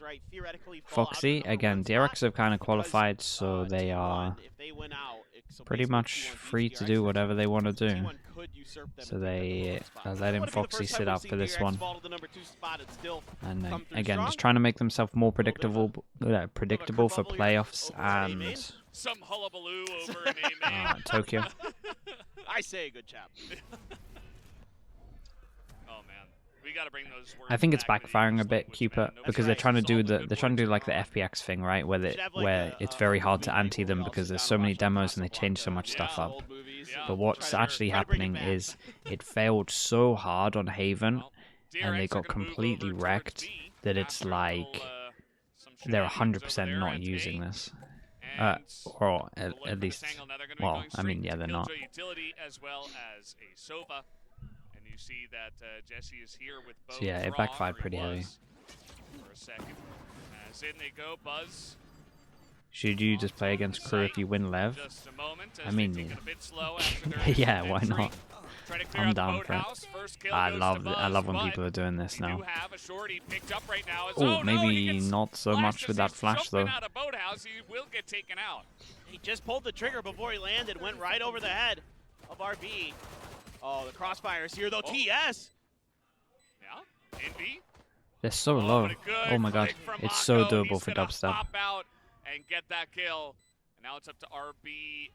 right, theoretically fall out of Foxy, the number again, one DRX spot have kind of because, qualified, so they T1, are if they win out, so pretty basically much T1 free beats to DRX do for whatever they want to do. T1 could usurp them So and take that number they one spot. are That letting wouldn't be the Foxy first time sit we've out seen for this DRX one. fall to the number 2 spot and still And then, come through again, strong. just trying to make themselves more Little bit of a- predictable for kerfuffle here playoffs over A main. and Some hullabaloo over an A main. Tokyo. I say good job. Oh man, we gotta bring those. I think it's back to the backfiring a English bit, language, Cupid, man. Nobody because they're right. trying to uses all do the the good they're trying to do words like the wrong. FPX thing, right? Where Should have, like, where a it's very hard to movie anti where them we all because sit there's down so and many watch demos and they Casablanca change so much and stuff some up. old movies. Yeah. But what's Try to- actually try to bring it happening back. is it failed so hard on Haven Well, and they DRX are got gonna move completely over towards wrecked B that it's after a like little, some they're shenanigans 100% over there not at using A. this. And Or we'll look at for least, this angle. Now they're gonna be well, going I mean, straight yeah, to they're not. Killjoy Utility as well as a Sova. And you see that Jesse is here with both. So yeah, it backfired pretty heavy. For a second. As in they go, Buzz. Should you just play against crew if you win Lev? Just a moment, I as mean, they take yeah. it a bit slow after their Yeah, initial why entry. not? Try to clear I'm out the down for it. boathouse. First kill I goes love to Buzz, I love when but people are doing this we do now. have a shorty picked up right now. As, Oh, no, he maybe gets not so flashed much as with that he's flash though. jumping out of boathouse. He will get taken out. He just pulled the trigger before he landed, went right over the head of RB. Oh, the crossfire's here though. Oh. TS. Yeah, Envy. They're so Oh, low. but a good Oh my god, click from it's so Mako. doable He's for gonna dubstep. Pop out and get that kill. And now it's up to RB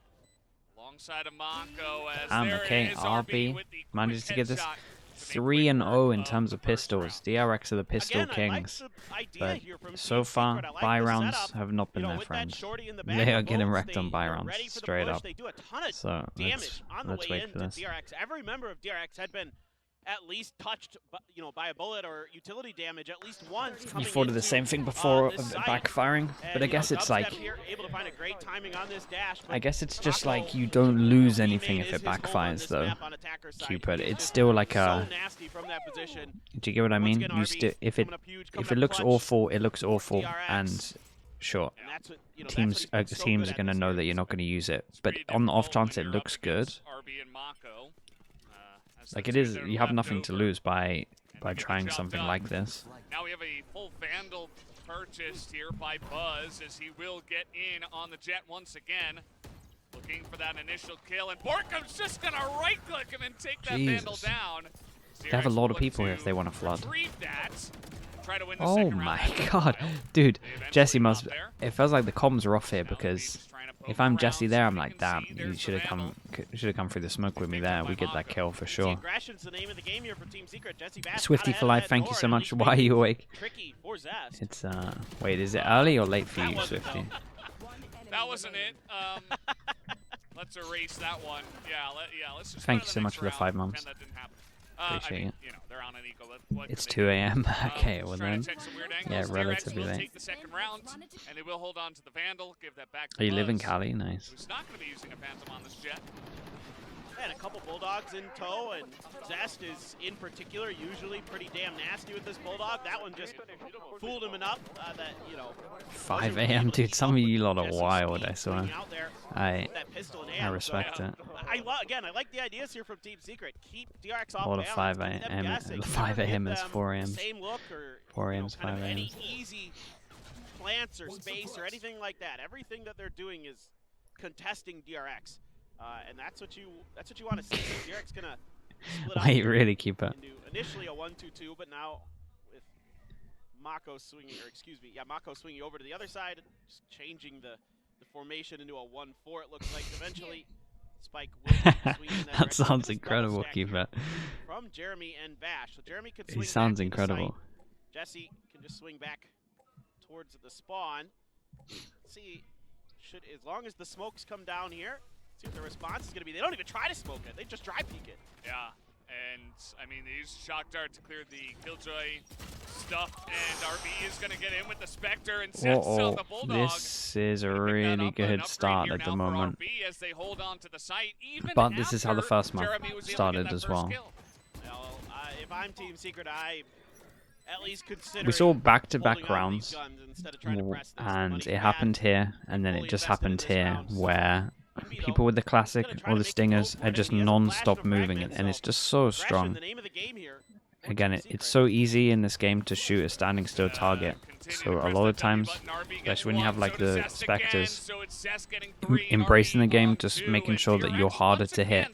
alongside of Mako as there Okay, is RB with the manages quick to get this headshot to make 3-0 in quick terms work of pistols. DRX are the pistol Again, I like kings, the idea but here from so Team far, Secret. I like buy the rounds setup. have not been You know, their with that friend. shorty in the back They of are getting boats, wrecked on buy they're rounds, ready for the straight push. up. They do a ton of So damage on the let's way wait in for to this. DRX. Every member of DRX had been at least touched, by a bullet or utility damage at least once. You coming thought of the into, same thing before this of site. backfiring, but I And, guess it's like, Dubstep here, able to find a great timing on this dash, I but guess it's just Mako, like you don't lose he anything made if it his home on backfires this though. map on attacker side. Cupid, He's it's just still like so a. nasty from that position. Do you get what I Once mean? again, You RB still if it coming up huge, if coming it up looks clutch. awful, it looks awful, DRX. and sure, And that's what, that's teams what he's been so teams good are at gonna this know year. that you're not gonna use it. It's But pretty on the off difficult chance when it you're looks up good, against RB and Mako, as like the it two is, that are you have left nothing to over. lose by And they get the trying job something done. like this. Now we have a full Vandal purchased here by Buzz as he will get in on the jet once again. Looking for that initial kill, and Borkum's just gonna right click him and take that Vandal Jesus. down. They have a DRX lot of look people here if they want to flood. retrieve that, try to win the Oh second round. my That's been god, wild. dude, They eventually Jesse got must. there. It feels like the comms are off here Now because Lee's trying to poke if I'm around Jesse so there, we I'm can like, damn, see you there's should the have Vandal. come through the smoke with me Picked there. up We by get that Mako. kill for See, sure. aggression's the name of the game here for Team Secret. Jesse Bass Swifty got for ahead of life, that thank you door so and much. at least Why are made it you awake? tricky for Zest. It's wait, is it early or late for That you, wasn't, Swifty? That wasn't it. Let's erase that one. Yeah, let's just Thank go you to so the much next for the round, 5 months. pretend that didn't happen. Appreciate I mean, it. you know, they're on an eco. What It's can they 2 do? a.m. Okay, Just well trying then. to check some weird Yeah, angles. DRX relatively will late. take the second round, and they will hold on to the Vandal, give that back to Are you live in Buzz, Cali? Nice. who's not going to be using a Phantom on this jet. And a couple Bulldogs in tow, and Zest is, in particular, usually pretty damn nasty with this Bulldog. That one just fooled him enough that, 5 a.m. Dude, some of you lot are wild, I swear. Out there I with that pistol in I hand. respect So, it. again, I like the ideas here from Team Secret. Keep DRX off A lot of balance, 5 keep them a.m. guessing. 5 Never a.m. give is them 4 the a.m. Same look or 4 a.m. is kind of 5 a.m. any easy plants or space or anything like that. Everything that they're doing is contesting DRX, and that's what you want to see. DRX gonna split up Wait, really keep it. into initially a 1-2-2, but now with Mako swinging, Mako swinging over to the other side, just changing the formation into a 1-4. It looks like eventually Spike will swing in that That direction. sounds This incredible, double stack keep here it. from Jeremy and Bash. So Jeremy can He swing sounds back into incredible. sight. Jesse can just swing back towards the spawn. Let's see, as long as the smokes come down here, see what the response is going to be. They don't even try to smoke it. They just dry peek it. Yeah, and I mean, they use Shock Dart to clear the Killjoy stuff, and RB is going to get in with the Spectre and sets out the Bulldog. This is a Gonna pick that really up, but an good upgrade start here at the now for moment. RB as they hold on to the site, even But this is how the after first map Jeremy was able to get started that as first well. kill. Well, if I'm Team Secret, I at least consider. We saw back-to-back holding on to these rounds, guns instead of trying to press this. and Money's it bad. happened here, and then it just happened here, where people with the classic or the stingers are just non-stop moving it, and it's just so strong. The name of the game here. again, it's so easy in this game to shoot a standing still target. So a lot of times, especially when you have like the Spectres embracing the game, just making sure that you're harder to hit.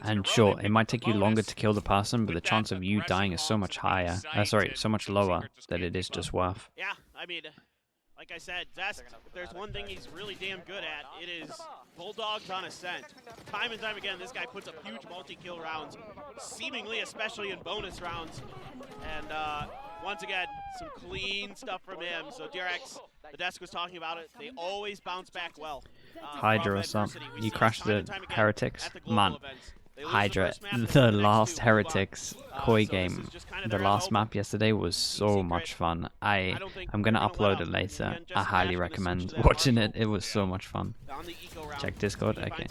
And sure, it might take you longer to kill the person, but the chance of you dying is so much higher. Sorry, so much lower that it is just worth. Yeah, I mean, like I said, Zest, if there's one thing he's really damn good at, it is Bulldogs on Ascent. Time and time again, this guy puts up huge multi-kill rounds, seemingly especially in bonus rounds. And once again, some clean stuff from him. So DRX, the desk was talking about it, they always bounce back well. Hydra or something. You crashed the Heretics? Man. Hydra, the last Heretics Koi game, the last map yesterday was so much fun. I'm gonna upload it later. I highly recommend watching it. It was so much fun. Check Discord. Okay.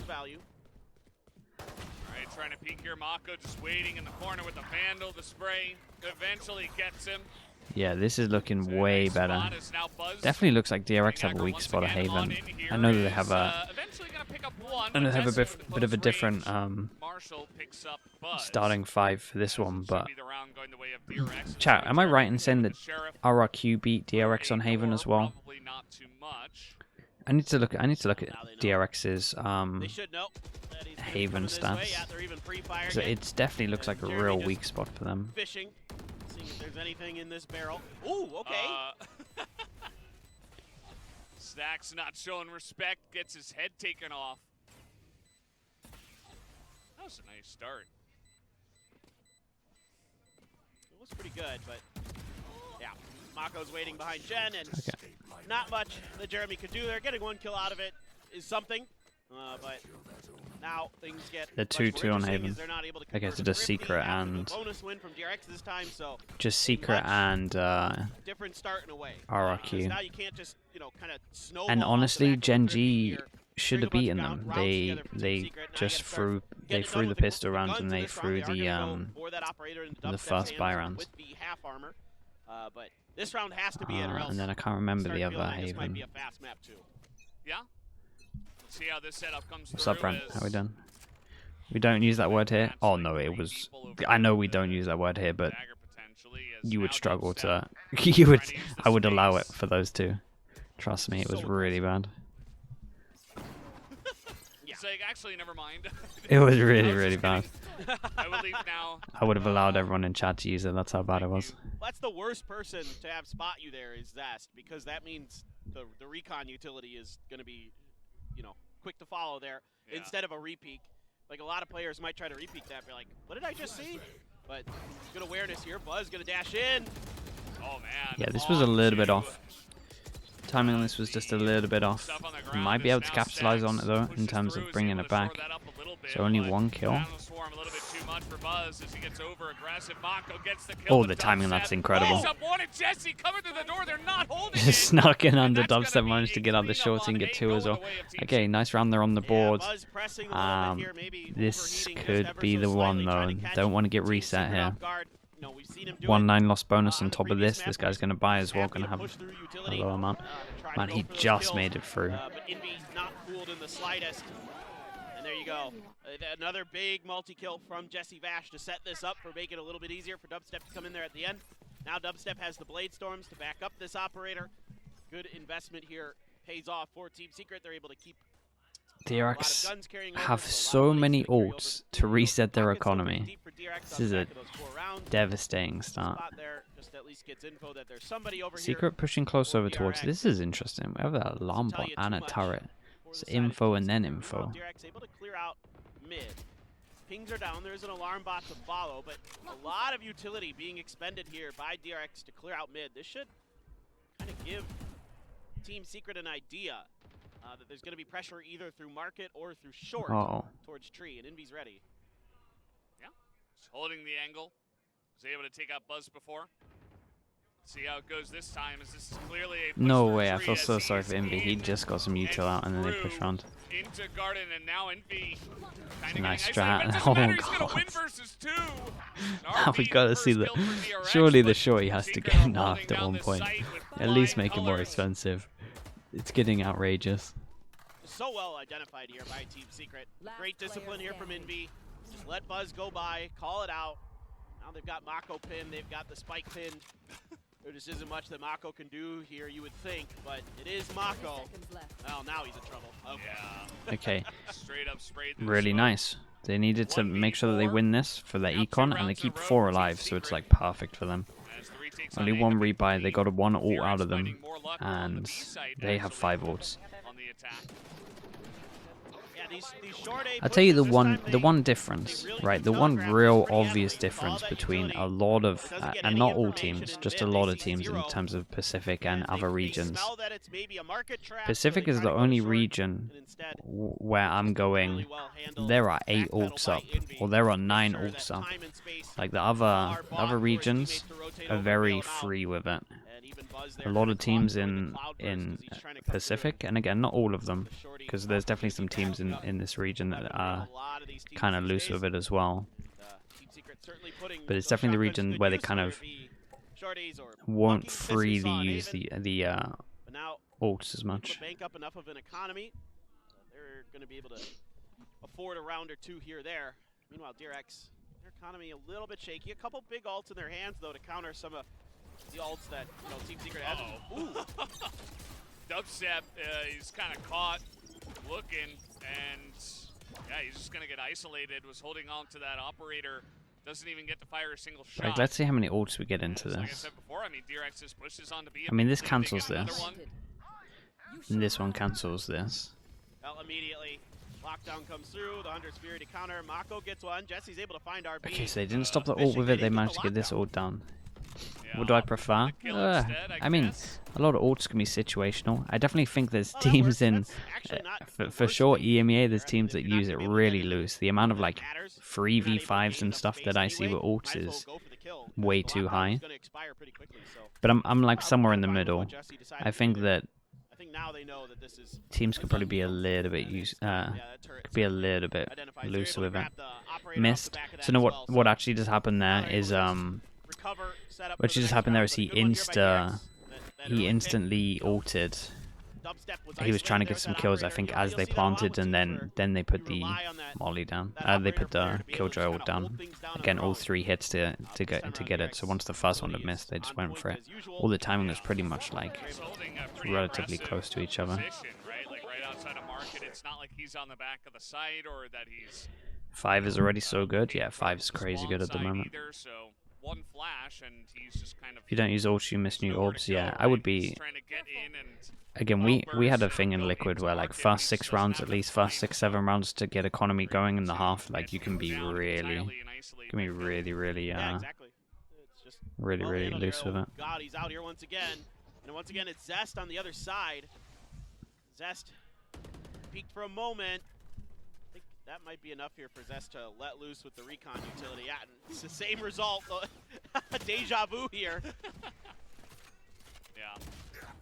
Alright, trying to peek here. Mako just waiting in the corner with the Vandal, the spray. Eventually gets him. Yeah, this is looking way better. Definitely looks like DRX have a weak spot of Haven. I know that they have a bit of a different starting five for this one, but chat, am I right in saying that RRQ beat DRX on Haven as well? I need to look at DRX's Haven stats. So it definitely looks like a real weak spot for them. Fishing, seeing if there's anything in this barrel. Ooh, okay. Stack's not showing respect, gets his head taken off. That was a nice start. It was pretty good, but yeah, Mako's waiting behind Jen, and not much that Jeremy could do there. Getting one kill out of it is something, but now things get the 2-2 on Haven. Okay, so just Secret and bonus win from DRX this time, so just Secret and different start in a way. RRQ. Now you can't just, kind of snowball. And honestly, Gen G should have beaten them. They just threw the pistol rounds and they threw the first buy rounds. But this round has to be it, or else and then I can't remember the other this might Haven. be a fast map too. Yeah. Let's see how this setup comes What's up, Brent? How we done? We don't use that word here. Oh no, it was. I know we don't use that word here, but you would struggle to. I would allow it for those two. Trust me, it was really bad. It's like, actually, never mind. It was really bad. I will leave now. I would have allowed everyone in chat to use it. That's how bad it was. That's the worst person to have spot you there is Zest, because that means the recon utility is going to be, quick to follow there instead of a repeak. Like, a lot of players might try to repeak that, be like, what did I just see? But good awareness here. Buzz going to dash in. Oh man. Yeah, this was a little bit off. Timing on this was just a little bit off. You might be able to capitalize on it though, in terms of bringing it back. So only one kill. Oh, the timing, that's incredible. Snuck in under Dubstep, managed to get out the short and get two as well. Okay, nice round there on the board. This could be the one though. Don't want to get reset here. 1-9 loss bonus on top of this. This guy's going to buy as well, going to have a low amount. Man, he just made it through. But Envy's not fooled in the slightest. And there you go. Another big multi-kill from Jesse Vash to set this up for making it a little bit easier for Dubstep to come in there at the end. Now Dubstep has the Blade Storms to back up this operator. Good investment here. Pays off for Team Secret. They're able to keep DRX have so many ults to reset their economy. This is a devastating start. Secret pushing close over towards. This is interesting. We have that alarm bot and a turret. It's info and then info. Able to clear out mid. Pings are down. There's an alarm bot to follow, but a lot of utility being expended here by DRX to clear out mid. This should kind of give Team Secret an idea that there's going to be pressure either through market or through short towards tree, and Envy's ready. Yeah, just holding the angle. Was able to take out Buzz before. See how it goes this time. Is this clearly a push no for way, I Tree feel so as sorry he's for Envy. He just got some util out and then they push round. Into Garden, and now Envy nice strat. Oh god. Now we gotta see the. Surely the shorty has to get nerfed at one point. At least make it more expensive. It's getting outrageous. So well identified here by Team Secret. Great discipline here from Envy. Just let Buzz go by, call it out. Now they've got Mako pinned, they've got the Spike pinned. There just isn't much that Mako can do here, you would think, but it is Mako. Well, now he's in trouble. Okay. Yeah. Okay, Straight up sprayed through really smoke. nice. They needed to make sure that they 1v4. win this for their Now 2 econ, and they rounds in keep a row 4 for Team alive, so it's Secret. like perfect for them. As the retakes Only on A, one but rebuy, they got a 1 ult DRX out of them, finding more luck on the and B side they now, have so 5 Liquid ults. on the attack. Yeah, these short A I'll tell you pushes, the one difference, right? The one real obvious difference between a lot of, and not all teams, just a lot of teams in terms of Pacific and other regions. Pacific is the only region where I'm going, there are 8 ults up, or there are 9 ults up. Like the other regions are very free with it. A lot of teams in Pacific, and again, not all of them, because there's definitely some teams in this region that are kind of loose with it as well. But it's definitely the region where they kind of won't freely use the ults as much. Bank up enough of an economy, they're going to be able to afford a round or 2 here or there. Meanwhile, DRX, their economy a little bit shaky. A couple big ults in their hands though to counter some of the ults that Team Secret has. Ooh. Dubstep, he's kind of caught looking, and yeah, he's just gonna get isolated. Was holding on to that operator, doesn't even get to fire a single shot. Like, let's see how many ults we get into Like I this. said before, I mean, DRX just pushes on to B. I mean, this They cancels got another this. one. And this one cancels this. Well, immediately, lockdown comes through. The 100 Spirit to counter. Mako gets one. Jesse's able to find RB. Okay, so they didn't stop the ult with it. They managed to get this ult done. What do I prefer? I mean, a lot of ults can be situational. I definitely think there's teams in, for sure, EMEA, there's teams that use it really loose. The amount of like 3v5s and stuff that I see with ults is way too high. But I'm like somewhere in the middle. I think that teams could probably be a little bit loose with it. Missed. So no, what actually just happened there is what just happened there is he instantly ulted. He was trying to get some kills, I think, as they planted, and then they put the molly down. They put the killjoy ult down. Again, all 3 hits to get it. So once the first one had missed, they just went for it. All the timing was pretty much like relatively close to each other. Like right outside of market. It's not like he's on the back of the site or that he's 5 is already so good. Yeah, 5 is crazy good at the moment. either, so one flash and he's just kind of If you don't use ults, you miss new ults. Yeah, I would be. trying to get in and Again, we had a thing in Liquid where like first 6 rounds at least, first 6, 7 rounds to get economy going in the half, like you can be really really loose with it. God, he's out here once again. And once again, it's Zest on the other side. Zest peeked for a moment. I think that might be enough here for Zest to let loose with the recon utility. Yeah, and it's the same result. Deja vu here. yeah.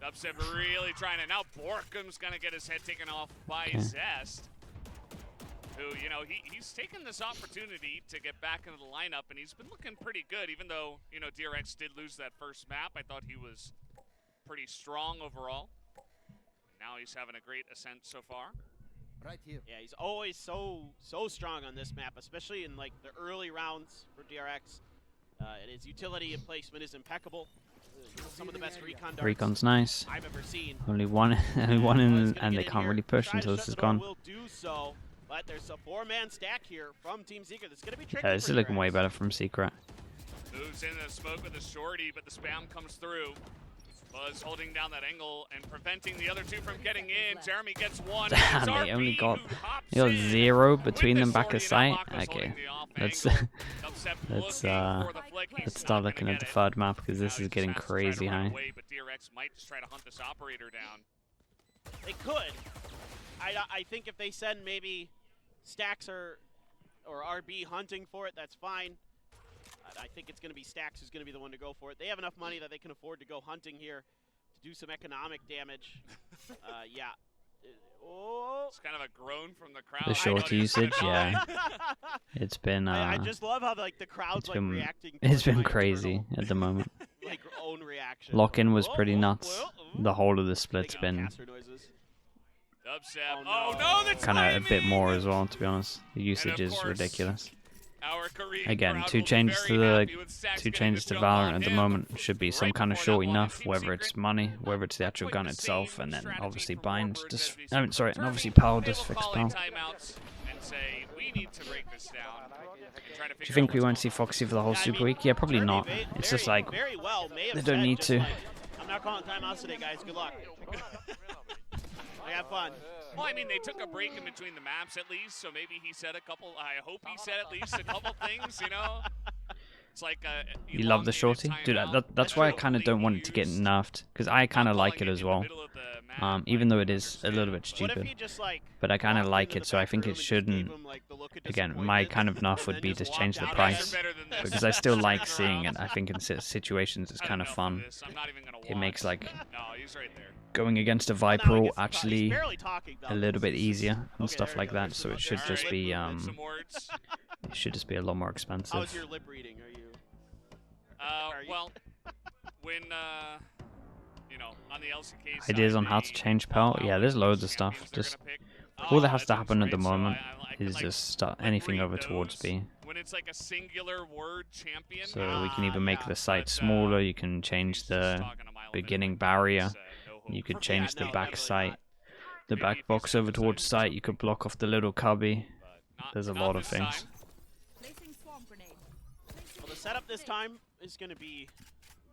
Dubstep really trying to, now Borkum's gonna get his head taken off by Zest, who, he's taken this opportunity to get back into the lineup, and he's been looking pretty good, even though, DRX did lose that first map. I thought he was pretty strong overall. Now he's having a great Ascent so far. Right here. Yeah, he's always so strong on this map, especially in like the early rounds for DRX. And his utility and placement is impeccable. Some of the best recon darts Recon's nice. I've ever seen. Only one in, and they can't really push until this is gone. Will do so, but there's a 4-man stack here from Team Secret. That's gonna be tricky. Yeah, this is looking way better from Secret. Moves in the smoke with a shorty, but the spam comes through. Buzz holding down that angle and preventing the other 2 from getting in. Jeremy gets 1. Damn, he only got 0 between them back at sight. Okay, let's start looking at the 3rd map because this is getting crazy high. But DRX might just try to hunt this operator down. They could. I think if they send maybe Stacks or RB hunting for it, that's fine. I think it's going to be Stacks who's going to be the one to go for it. They have enough money that they can afford to go hunting here to do some economic damage. Yeah. Oh. It's kind of a groan from the crowd. The short usage, yeah. It's been. I just love how the crowd's reacting. It's been crazy at the moment. Like own reaction. Lock-in was pretty nuts. The whole of the split's been Dubstep. Oh no, the kind of a bit more as well, to be honest. The usage is ridiculous. Our Korean Again, crowd two will be changes very to happy with Sax getting the jump Valorant on at the him. moment. Should be some Right kind of before short that one, enough, Team whether it's Secret, money, whether it's the not actual quite gun the itself, same and then strategy obviously from bind. Warburg Just as we saw from sorry, and Turkey. obviously Power They does will fix call a Power. timeout and say, we need to break this down. And try to Do you figure think out we what's won't see going on. Foxy for the whole Yeah, I Super mean, Week? Yeah, probably Turkey not. very- It's just like very well may have they don't said need just to. like, I'm not calling timeouts today, guys. Good luck. I have fun. Well, I mean, they took a break in between the maps at least, so maybe he said a couple. I hope he said at least a couple things. You know, it's like a. You love the shorty, dude. That's why I kind of don't want it to get nerfed, because I kind of like it as well. Even though it is a little bit What if stupid, he just like but I kind of walked like into it, the so I back think room it and just gave shouldn't. him, like, the look of Again, my kind of disappointment nerf would and be then to just change walked the out? price, Better than this. because I still like seeing it. I think in situations it's kind of fun. I'm not even gonna It makes watch. like No, he's right there. going against a Now Viper he all gets to talk. He's actually barely talking, though. a little bit easier and Okay, stuff there like we go. that. There's So some- it should there's just some be Some words. it should just be a lot more How's expensive. your lip reading? Are you? Well, when you know, on the LCK side, Ideas on how to they change Pelt? allow Yeah, there's which loads of champions stuff. they're Just gonna pick. all that has That's to happen at the great, so moment I can, is like, just start anything read over towards those. B. When it's like a singular word champion. So we can either make yeah, the site but, smaller, you can he's change just the talking a mile a minute beginning right now. barrier, It's, no hope you could for change Yeah, the no, back definitely sight, not. the Maybe back if you box set over the towards size or sight, you could block off the little cubby. but There's a not lot of this things. time. Placing swamp grenade. Well, the setup this time is going to be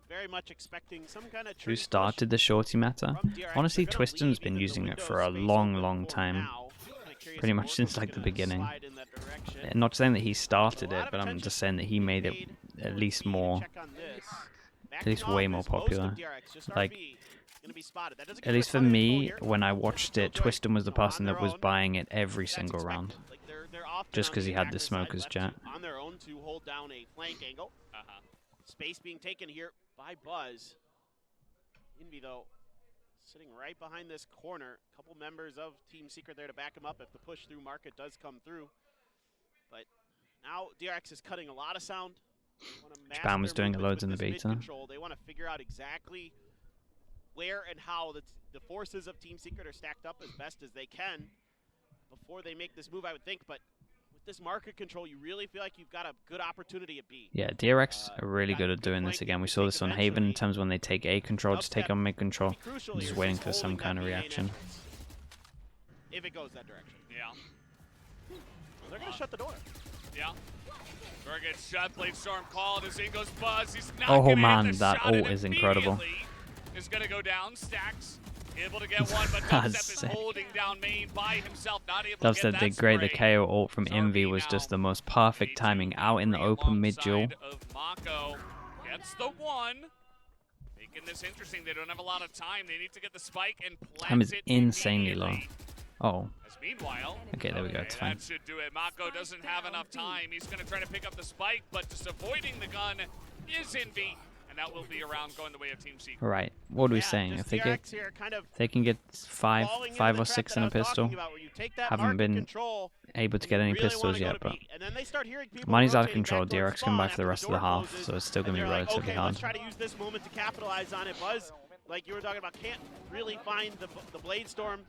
very much expecting some kind of Who started the shorty meta? from DRX. Honestly, They're gonna Twiston's leave been even the using it window for a space long, open long for time. now. Kinda curious Pretty if much since Oracle's like the gonna beginning. slide in that direction. And not saying that he started A lot it, of but I'm attention just saying that he made it paid at for least B to more, check on this. at least Backing way off more is most of popular. DRX, just Like, RB, gonna be spotted. That doesn't at give you least a for ton of info me, here. when I watched it, Killjoy, Twiston was the you know, on person their that was own. buying it every That's single expected. round. Like they're often Just on 'cause the he had the attacker side, smoker's left jet. on their own to hold down a flank angle. Space being taken here by Buzz. Envy, though, sitting right behind this corner. A couple members of Team Secret there to back him up if the push through market does come through. But now DRX is cutting a lot of sound. Japan was doing it loads in the beta. They want to figure out exactly where and how the forces of Team Secret are stacked up as best as they can before they make this move, I would think. But with this market control, you really feel like you've got a good opportunity at B. Yeah, DRX are really good at doing this again. We saw this on Haven in terms when they take A control, just take on mid control. Crucial I'm here just is waiting for some holding kind of that B reaction. entrance, if it goes that direction. Yeah. They're going to shut the door. Yeah. Door gets shut, Blade Storm called as in goes Buzz. He's not Oh, gonna man, hit the that shot, and ult is incredible. immediately is gonna go down. Stacks able to get one, but That's Dubstep is sick. holding down main by himself, not able to get Dubstep that did great. The spray. KO ult from So Envy RB was now just the most perfect timing out in the open mid duel. alongside of Mako. Gets the one. Making this interesting. They don't have a lot of time. They need to get the spike and plant Time is it insanely low. immediately. Oh, As meanwhile, okay, there we go. It's fine. that should do it. Mako doesn't have enough time. He's going to try to pick up the spike, but just avoiding the gun is Envy, and that will be around going the way of Team Secret. Right. What are we Yeah, saying? just If they DRX here kind of they can get five falling into or the trap six that in I a was talking pistol, about, where you take that haven't market been control able to and get you any really wanna pistols go yet, to but B. And then they start hearing people money's out of rotating control. back towards DRX come back spawn for the after rest of the door half, closes, so it's still and going to be they're like, relatively okay, hard. let's try to use this moment to capitalize on it. Buzz, like you were talking about, can't really find the Blade Storm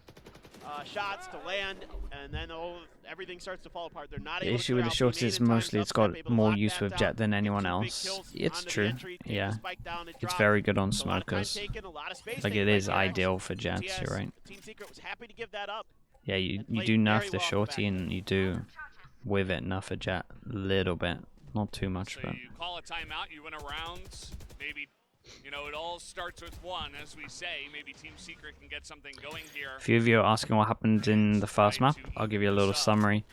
shots to land, and then everything starts to fall apart. They're not The able to issue clear with the out shorty main is in time. mostly it's Dubstep got able to more lock use that with down, Jet than get anyone 2 big else. kills It's onto the true. entry, take the Yeah. spike down, and It's drop. very good on So a lot of time smokers. taken, a lot of space Like, taken it by is DRX. ideal for Jets, TS, you're right. Team Secret was happy to give that up. Yeah, you and do played nerf very the well shorty, back. and you do with it nerf a Jet a little bit. Not too much, So but you call a timeout, you win a round, maybe, you know, it all starts with one, as we say. Maybe Team Secret can get something going here. a few of you are asking what happened in the first map. I'll give you a little summary.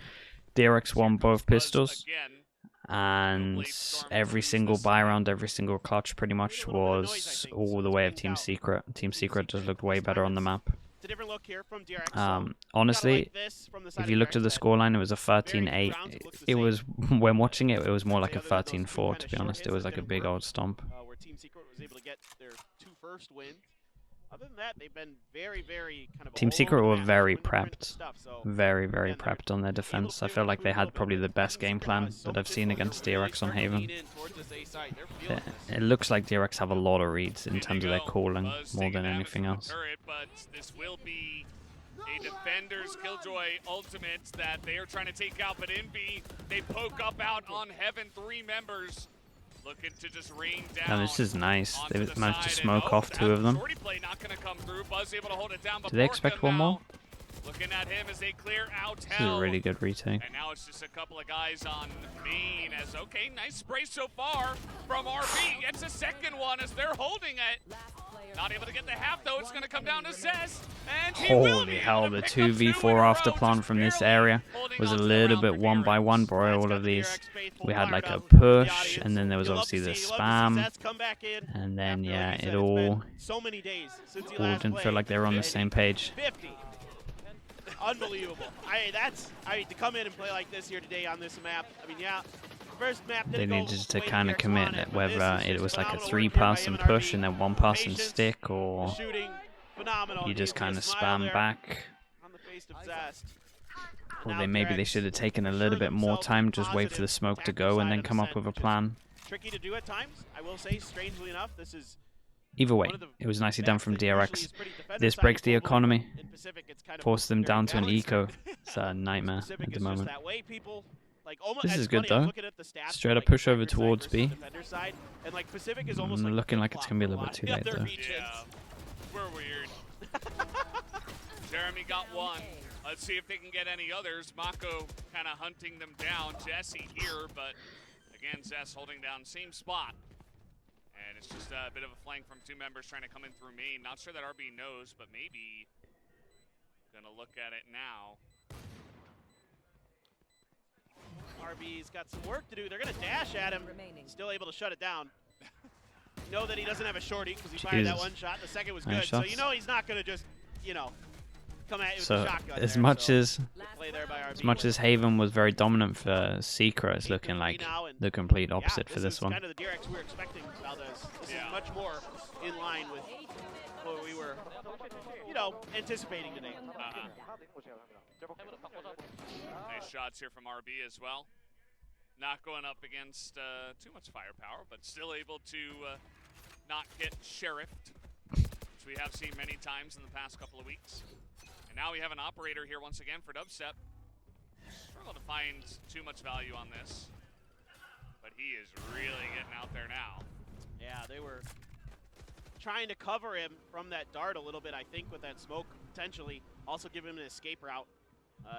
DRX won both pistols, Again, and every single buy round, every single clutch pretty much was all the way of Team Secret. Team Secret just looked way better on the map. It's a different look here from DRX. So Honestly, like this from the side if of you looked at the DRX, scoreline, it was a very 13-8. rounds, it looks the It same. was, when watching it, it was more like a Other than those two 13-4, kinda to be short honest. It hits was that like a didn't big work, old stomp. where Team Secret was able to get their 2 first wins. Other than that, they've been very, very kind of Team all Secret over the were map, very doing different prepped. stuff, so Very, very again, they're prepped on their able to defense. I clear feel that like they move a had little probably bit. the best Secret game now plan has so that I've much seen influence, against they're really DRX on starting to Haven. lean in towards this A side. They're feeling this. It looks like DRX have a lot of reads in here they terms of their go. calling Buzz more taking than damage anything from the else. turret, but this will be a Defender's Killjoy ultimate that they are trying to take out, but Envy, they poke up out on Heaven. 3 members looking to just rain down. Now this is nice. They onto the managed to side, smoke and, off 2 of them. shorty play not going to come through. Buzz able to hold it down. Do they expect one more? Looking at him as they clear out This is hell. a really good retake. And now it's just a couple of guys on main as, okay, nice spray so far from RB. It's a second one as they're holding it. Not able to get the half, though. It's going to come down to Zez. And he will Holy be hell, able the to pick up 2 in 2v4 a row, after plant just from this barely area holding was a on to the little round bit for 1 by DRX. 1 for all Got of the these. DRX faithful We had fired like a up from the push, audience. and then there was You'll love obviously to the see- you love to see spam, Zez come back in and then after, yeah, like you said, it it's all been so many days since he last didn't feel played. like they were on the same page. 50. Unbelievable. To come in and play like this here today on this map. I mean, yeah, first map They didn't go needed to the way kind of DRX commit wanted, that but this whether is it just was like a phenomenal 3-person work here by push and then 1-person Patience, stick, the or shooting, phenomenal. you just see a kind of smile spam there back. on the face of Zest. Or Now maybe they DRX should have taken a assured little bit more themselves time, of just wait for the positive smoke to tactical go and side then of come up Ascent, with a which is plan. tricky to do at times. I will say, strangely enough, this is Either way, one of the it was nicely done maps from that usually DRX. is pretty This defender-sided breaks the globally, economy, but in Pacific it's kind of forced them very down to an balanced. eco. It's a nightmare Pacific at the is moment. just that way. People like almost. This it's is good, funny, I was though. looking at the stats Straight for, up like, push over attacker side towards versus B. defender side, and like Pacific is almost like Looking like flip-flop it's gonna be a for little lot bit too of late, the other though. regions. Yeah, we're weird. Jeremy got 1. Let's see if they can get any others. Mako kind of hunting them down. Jesse here, but again, Zess holding down same spot. And it's just a bit of a flank from 2 members trying to come in through main. Not sure that RB knows, but maybe gonna look at it now. RB's got some work to do. They're gonna dash at him. Still able to shut it down. You know that he doesn't have a shorty because he fired that Jesus. one shot. The second was Nice good, so shots. you know he's not gonna just, you know, come at you with So the shotgun. as there, much so as good play there by RB. as much as Haven was very dominant for Secret, it's looking like the complete opposite for this one. Kind of the DRX we were expecting, Valdez. This is much more in line with what we were, you know, anticipating today. Nice shots here from RB as well. Not going up against too much firepower, but still able to not get sheriffed, which we have seen many times in the past couple of weeks. And now we have an operator here once again for Dubstep. Struggle to find too much value on this, but he is really getting out there now. Yeah, they were trying to cover him from that dart a little bit, I think, with that smoke, potentially. Also give him an escape route,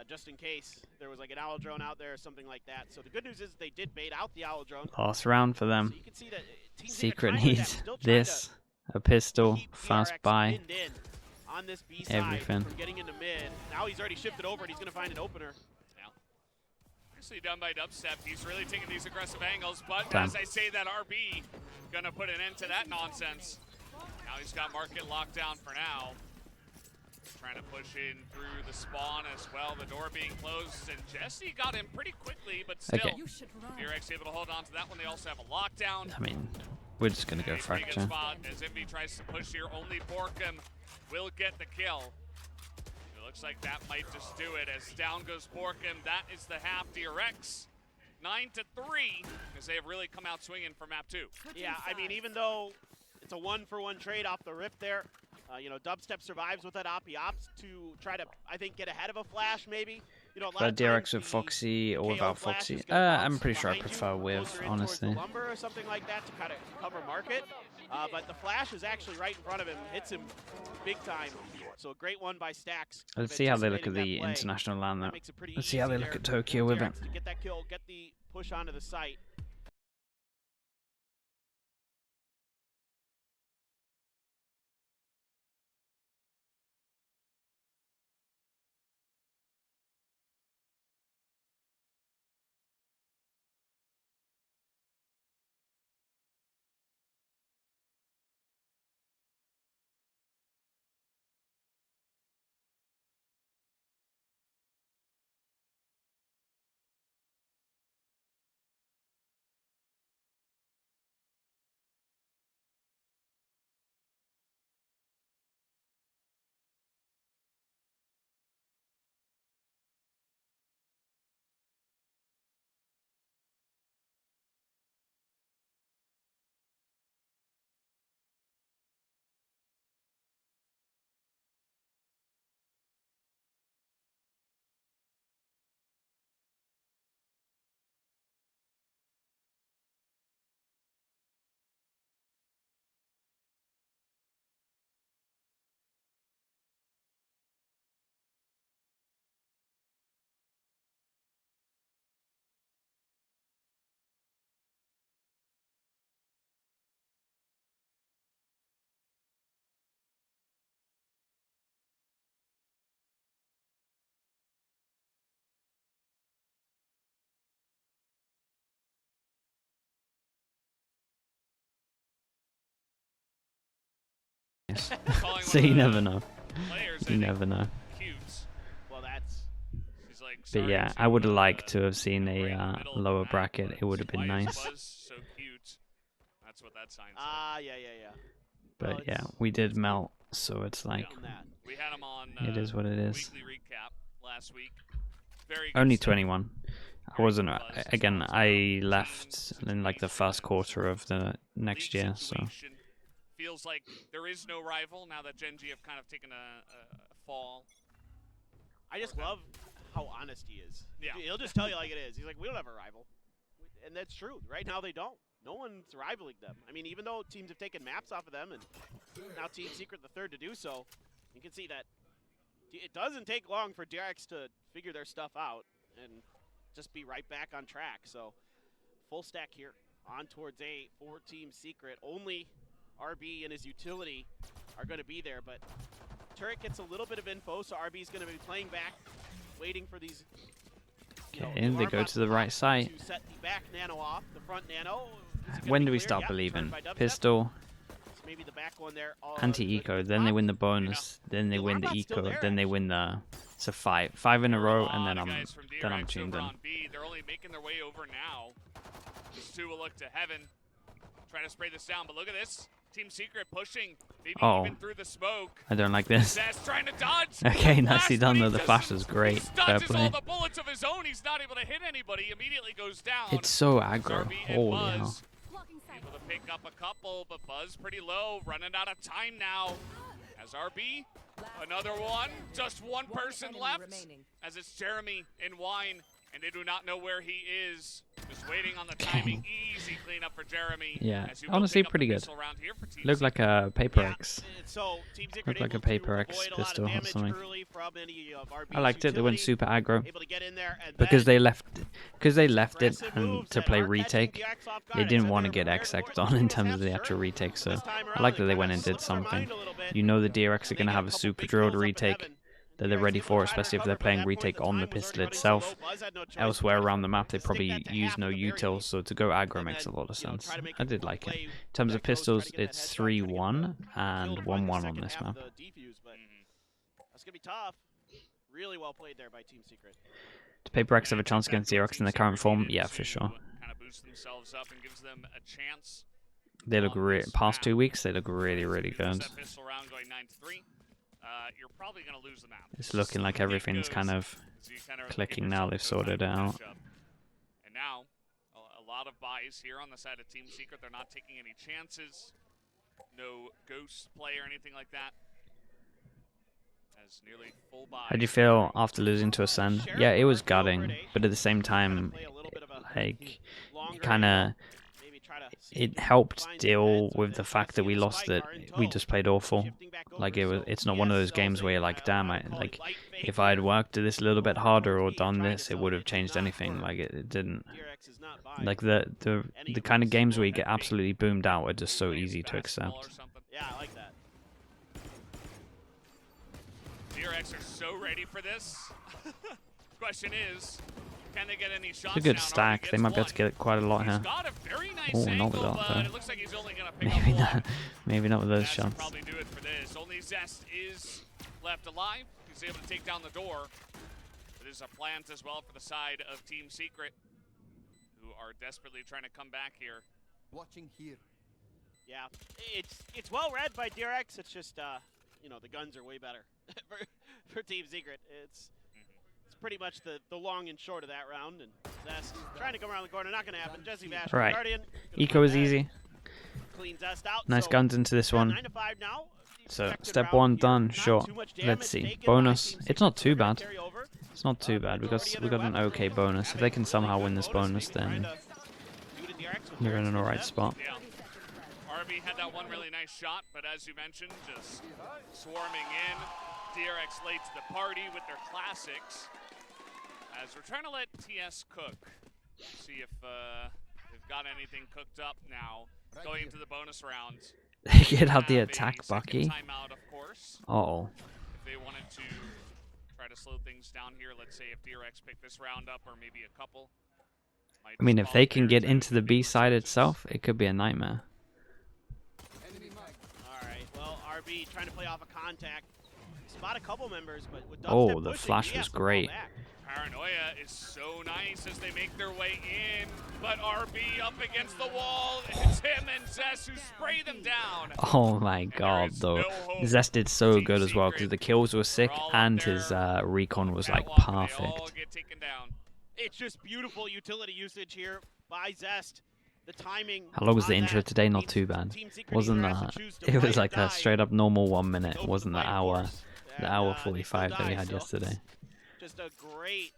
just in case there was like an owl drone out there or something like that. So the good news is they did bait out the owl drone. Last round for them. So you can see that Team Secret trying to adapt, needs still trying this, a pistol, keep fast DRX buy. pinned in on this B side everything. from getting into mid. Now he's already shifted over and he's going to find an opener. Nicely done by Dubstep. He's really taking these aggressive angles, but Damn. as I say that, RB gonna put an end to that nonsense. Now he's got market locked down for now. Trying to push in through the spawn as well. The door being closed, and Jesse got in pretty quickly, but still, Okay. DRX able to hold on to that one. They also have a lockdown. I mean, we're just gonna go A pretty good fracture. spot as Envy tries to push here. Only Borkham will get the kill. It looks like that might just do it as down goes Borkham. That is the half. DRX 9-3 as they have really come out swinging for map 2. Yeah, I mean, even though it's a one-for-one trade off the rip there, you know, Dubstep survives with that Oppie Ops to try to, I think, get ahead of a flash maybe. You know, a lot But of DRX times with the Foxy or KO without flash Foxy? is gonna I'm bounce pretty sure I behind you, prefer with, closer in towards honestly. the lumber or something like that to kind of cover market. But the flash is actually right in front of him, hits him big time. So a great one by Stacks. Let's see how they look at anticipating the that play. international land. That makes it pretty Let's see how easy they look there at Tokyo with it. DRX to get that kill, get the push onto the site. calling So one you of the never know. players, You I never know. think, cute. Well, that's She's like, But sorry yeah, to, I would have liked to have seen right in the a middle of the lower map, bracket. but It would have been why is nice. Buzz so cute? That's what that sign said. yeah. Well, But yeah, it's- we did it's cute. melt, so it's like On that. We had him on it is what it is. weekly recap last week. Very good Only stuff. 21. I wasn't. Again, I left in like the first quarter of the next League year, so situation. Feels like there is no rival now that Gen G have kind of taken a fall. I just love how honest he is. Yeah. He'll just tell you like it is. He's like, we don't have a rival. And that's true. Right now they don't. No one's rivaling them. I mean, even though teams have taken maps off of them, and now Team Secret the third to do so, you can see that it doesn't take long for DRX to figure their stuff out and just be right back on track. So full stack here on towards A for Team Secret. Only RB and his utility are going to be there, but Turret gets a little bit of info, so RB is going to be playing back, waiting for these. okay, they go to the right side. To set the back nano off, the front nano. Is it gonna When be do we clear? start Yep, believing? turned by Dubstep. Pistol, So maybe the back one there. anti-eco, then they win the bonus, then they win the eco, then they win the. It's a five in a row, and then I'm tuned in. They're only making their way over now. These two will look to heaven, trying to spray this down. But look at this, Team Secret pushing, maybe Oh. even through the smoke. I don't like this. Zest trying to dodge. Okay, The nicely flash, done but he though. The doesn't- flash was great. He Fair dodges all play. the bullets of his own. He's not able to hit anybody. Immediately goes down. It's so aggro. Zarby and Holy hell. Buzz Blocking sight. able to pick up a couple, but Buzz pretty low, running out of time now. As RB, another one, just one person enemy left. remaining. As it's Jeremy in Wine, and they do not know where he is. Just waiting on the timing. Easy cleanup for Jeremy. Yeah, as he will honestly pick up pretty the good. pistol round here for Team Looked like a Paper X. So Team Secret Looked like able a Paper to X avoid a lot of pistol or damage something. early from any of RB's I liked it. They went utility, super aggro able to get in there and because then they left it aggressive and moves to that play are catching retake. DRX off They guard. didn't Said want to they were get prepared for X-Xed it. on in Yes, terms of the sure. actual retake. So This time I around, like that they kinda went and did slipped their something. mind a little bit. You know the DRX are They gonna get have a couple super big drilled kills up in retake heaven. that they're DRX ready able to for, try to especially if recover they're by playing that point. retake The on the time was pistol already itself. running so low. Buzz had no choice Elsewhere but to around the map, they stick probably that to use half no at the very utils, least. so to go aggro And makes a then, lot of you know, sense. try to make I a did like it. play In terms of that goes, try to pistols, get that it's headshot, try to get the 3-1 kill and by the 1-1 on second this half map. of the defuse, but that's gonna be tough. Really well played there by Team Secret. Do Paper X have a chance against DRX in their current form? Yeah, for sure. Kind of boost themselves up and gives them a chance. They look great. Past 2 weeks, they look really, really Lose good. that pistol round going 9-3. You're probably going to lose the map. It's looking like everything's kind of So you kinda clicking give now. yourself They've a sorted it good out. matchup. And now, a lot of buys here on the side of Team Secret. They're not taking any chances. No ghost play or anything like that. As nearly full buy. How do you feel after losing to Ascent? Yeah, it was gutting, but at the same time, like, kind of, it helped deal with the fact that we lost it. We just played awful. Like, it's not one of those games where you're like, damn, if I had worked this a little bit harder or done this, it would have changed anything. Like, it didn't. Like, the kind of games where you get absolutely boomed out are just so easy to accept. Yeah, I like that. DRX are so ready for this. Question is, can they get any shots? It's a good down? stack. RB They might be able gets to get quite a lot one. here. He's got a very nice Oh, not angle, with that, but though. it looks like he's only going to pick Maybe up one. not. Maybe not with those That should shots. probably do it for this. Only Zest is left alive. He's able to take down the door. But there's a plant as well for the side of Team Secret, who are desperately trying to come back here. Watching here. Yeah, it's well read by DRX. It's just you know, the guns are way better for Team Secret. It's pretty much the long and short of that round. And Zest trying to come around the corner, not going to happen. Jesse Vash, Right. Guardian. Eco is easy. Clean Zest out. Nice so guns into this one. 9 to 5 now. So Expected step round 1 here. done. Not Sure. too much Let's damage see. taken by Bonus. Team It's not Secret. too They're gonna bad. carry over. It's not too bad. We got an okay bonus. If they can somehow win this bonus, then you're in an alright spot. Yeah. RB had that one really nice shot, but as you mentioned, just swarming in. DRX late to the party with their classics. As we're trying to let TS cook. See if they've got anything cooked up now. Going into the bonus round. They get out the Have a attack, second Bucky. Timeout, of course. Uh-oh. If they wanted to try to slow things down here, let's say if DRX picked this round up or maybe a couple. Might I mean, just if they follow can their get into the big B side percentages. itself, it could be a nightmare. Enemy mark. All right. Well, RB trying to play off a contact. Spot a couple members, but with Oh, Dubstep the pushing, flash he has was to fall great. back. Paranoia is so nice as they make their way in, but RB up against the wall. It's him and Zest who spray them down. Oh my god, is though. no hope. Zest did so Team good as well because Secret the kills were sick all up and there his recon was like catwalk, and they all perfect. get taken down. It's just beautiful utility usage here by Zest. The timing. How long was the on intro that today? Not means too bad. Team Secret Wasn't either has that? to choose to It fight was or like die. a straight up normal 1 minute. Open Wasn't the the fight, of hour, course. the And, hour they 45 that we die, had so yesterday. Just a great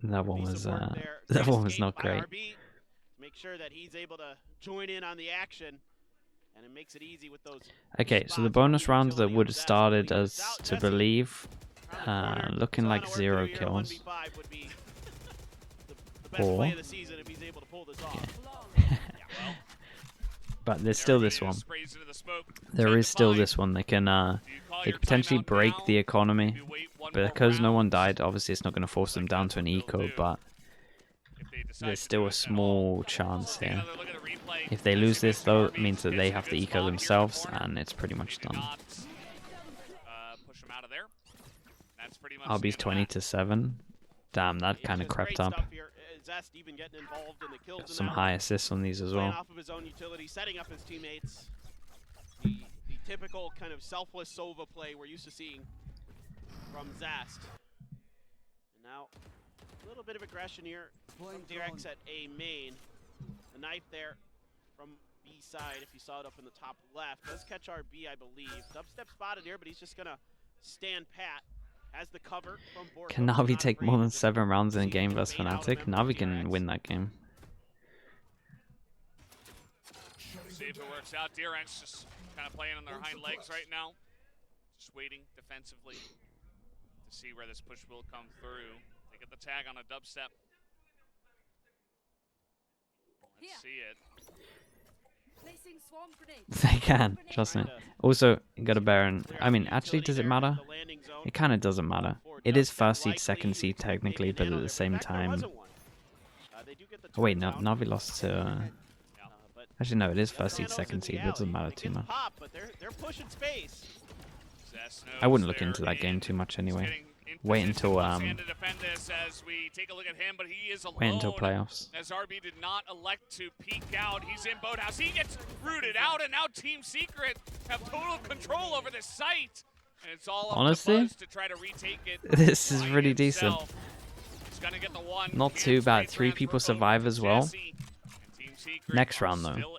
That one piece was of work there. that Great one was escape not by great. RB to make sure that he's able to join in on the action, and it makes it easy with those. Okay, so the spots bonus on the rounds that utility would of have Zest. started Really as without to Jesse believe around the corner, looking like Sana 0 working here, kills. 1v5 would be the best Or- play of the season if he's able to pull this off. But there's still this one. Sprays into the smoke. There 10 is to still 5. this one. They can Do you call they your could potentially timeout break now? the economy. Maybe wait one But more because no one round? died, obviously it's not going to force them Like down that's to an what they'll eco, do but if they decide there's to still do a it at small all. chance Take here. another look at the replay. If they As lose he this gets though, RB, it means that gets they a have to good eco spot here in the themselves, corner. and it's pretty much They did done. not, push him out of there. That's pretty much RB's the end of 20 that. to 7. Damn, that Yeah, kind of just crept great up. stuff here. Zest even getting involved in the kills Got in some that high one. assists on these as Playing well. off of his own utility, setting up his teammates. The typical kind of selfless Sova play we're used to seeing from Zest. And now, a little bit of aggression here from DRX at A main. The knife there from B side, if you saw it up in the top left. Does catch RB, I believe. Dubstep spotted here, but he's just going to stand pat. Has the cover from Bork. Can Navi take more than 7 rounds in a game versus Fnatic? Navi can win that game. See if it works out. DRX just kind of playing on their hind legs right now. Just waiting defensively to see where this push will come through. They get the tag on a dubstep. Let's see it. Placing swarm grenade. They can, trust me. Also, you gotta bear in. I mean, actually, does it matter? It kind of doesn't matter. It is first seed, second seed technically, but at the same time. Oh wait, no, Navi lost to. Actually, no, it is first seed, second seed, but it doesn't matter too much. I wouldn't look into that game too much anyway. Wait until wait until playoffs. As RB did not elect to peek out, he's in boathouse. He gets rooted out, and now Team Secret have total control over this site. And it's all up Honestly, to Buzz to try to retake it. this is by really decent. himself. He's gonna get the one. Not too bad. 3 people survive as well. Next round though,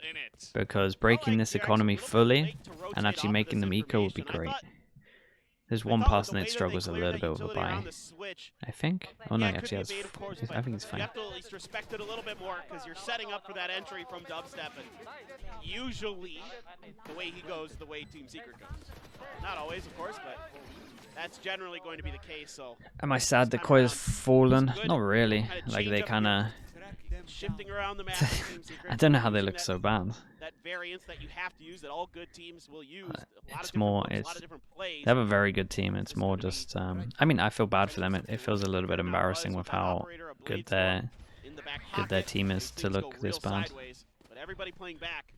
because breaking this economy fully and actually making them eco would be great. There's one person that struggles a little bit with a buy, I think. Oh no, he actually has. I think it's You fine. have to at least respect it a little bit more because you're setting up for that entry from Dubstep, and usually the way he goes, the way Team Secret goes. Not always, of course, but that's generally going to be the case. So Am I sad that Koi has fallen? Not really. Like they kind of. shifting around the map. for Team Secret, I don't know how they using look so bad. That variance that you have to use, that all good teams will use. A lot It's of more. different looks, a lot It's. of different plays. They have a very good team. It's more just. I mean, I feel bad for them. It feels a little bit embarrassing with how good their in the back good their pocket. team is to Things look go this real bad. sideways, but everybody playing back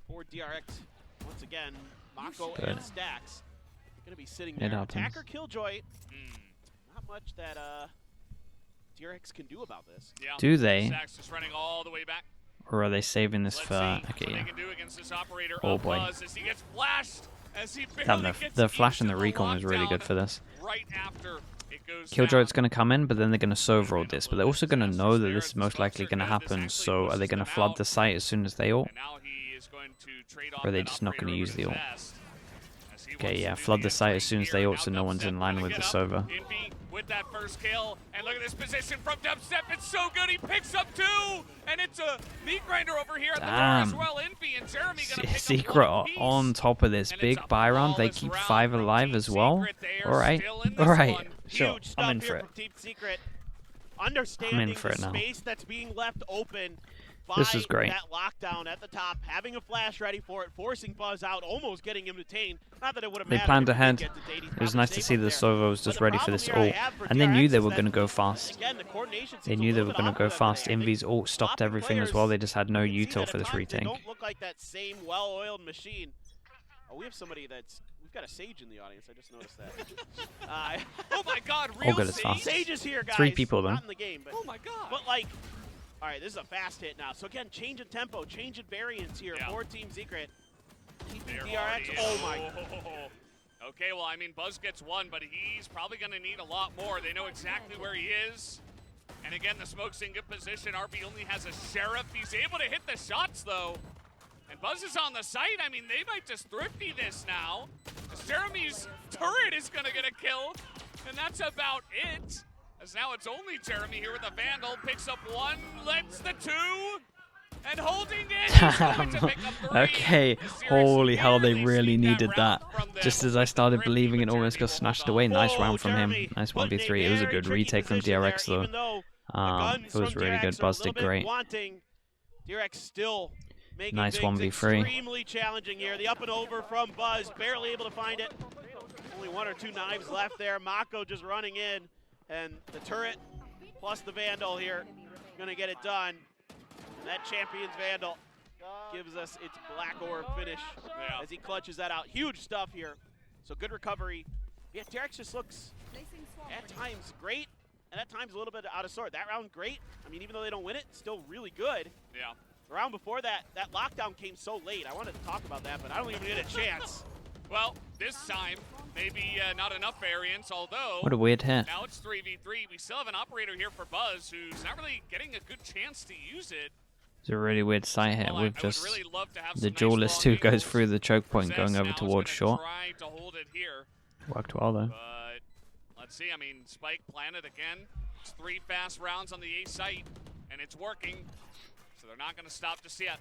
for DRX once again. Mako Good. and Stacks gonna be sitting It there. happens. Attacker Killjoy. Not much that DRX can do about this. Yeah. Do they? Stacks just running all the way back. Or are they saving this Let's for? see Okay, what yeah. they can do against this operator Oh, of boy. Buzz as he gets flashed, as he Damn, barely the gets flash and into the recon was really good lockdown for this. right after it goes Killjoy's down. going to come in, but then they're going to Sova roll this. But they're also going to know that this is most likely going to happen. So are they going to flood the site as soon as they ult? And now he is going to trade off Or are they that just not gonna operator use the over ult? Zest, as he Okay, wants yeah, to do flood the site entry as soon as here. they ult Now so no one's Dubstep in line trying to with the get up. Sova. Envy with that first kill, and look at this position from Dubstep. It's so good. He picks up 2, and it's a meat grinder over here at the door as Damn. well. Envy and Jeremy gonna pick up Secret one apiece. on top of this And big it's a buy round. They flawless keep round 5 from alive Team as well. Secret. They are Alright, still in this alright. one. Sure, Huge I'm in stuff for here it. from Team Secret. Understanding for the it now. space that's being left open by This is great. that lockdown at the top, having a flash ready for it, forcing Buzz out, almost getting him detained. Not that it would have They mattered planned if he did ahead. get detained. He's It was probably nice to safe see up the there. Sova was But just the ready for problem this here I ult. have for And they DRX knew they is were that, going to go fast. again, the coordination They seems a knew they little were bit going off to go with them fast. today. Envy's ult stopped Swapping everything as players, well. They just had no you can see util that for at this times they retake. don't look like that same well-oiled machine. Oh, we have somebody that's... We've got a Sage in the audience. I just noticed that. Oh my God, Oh, real good, it's Sage? fast. Sage is here, guys. 3 people, though. Not in the game, but... Oh my God. But, like... All right, this is a fast hit now. So, again, change in tempo, change in variance here for Team Secret. Keeping DRX... Oh, my... Okay, well, I mean, Buzz gets 1, but he's probably going to need a lot more. They know exactly where he is. And again, the smoke's in good position. RB only has a Sheriff. He's able to hit the shots, though. And Buzz is on the site. I mean, they might just thrifty this now. Jeremy's turret is going to get a kill. And that's about it. As now it's only Jeremy here with a Vandal. Picks up 1, lets the 2. And holding it. He's going to pick up 3. Okay, holy hell, they really needed that. Just as I started believing, it almost got snatched away. Nice round from him. Nice 1v3. It was a good retake from DRX, though. It was really good. Buzz did great. DRX still making Nice things 1v3. extremely challenging here. The up and over from Buzz, barely able to find it. Only 1 or 2 knives left there. Mako just running in, and the turret plus the Vandal here gonna get it done. And that Champion's Vandal gives us its Black Orb finish as he clutches that out. Huge stuff here. So good recovery. Yeah, DRX just looks at times great, and at times a little bit out of sort. That round great. I mean, even though they don't win it, still really good. Yeah. The round before that, that lockdown came so late. I wanted to talk about that, but I don't even get a chance. Well, this time, maybe not enough variance, although... What a weird hit. Now it's 3v3. We still have an operator here for Buzz, who's not really getting a good chance to use it. It's a really weird sight hit Well, with I just really love to have the some nice duelist raw who goes angles. through the choke point going Possess over now is towards gonna short. try to hold it here, Worked well, though. but let's see. I mean, Spike planted again. It's 3 fast rounds on the A site, and it's working. So they're not going to stop just yet.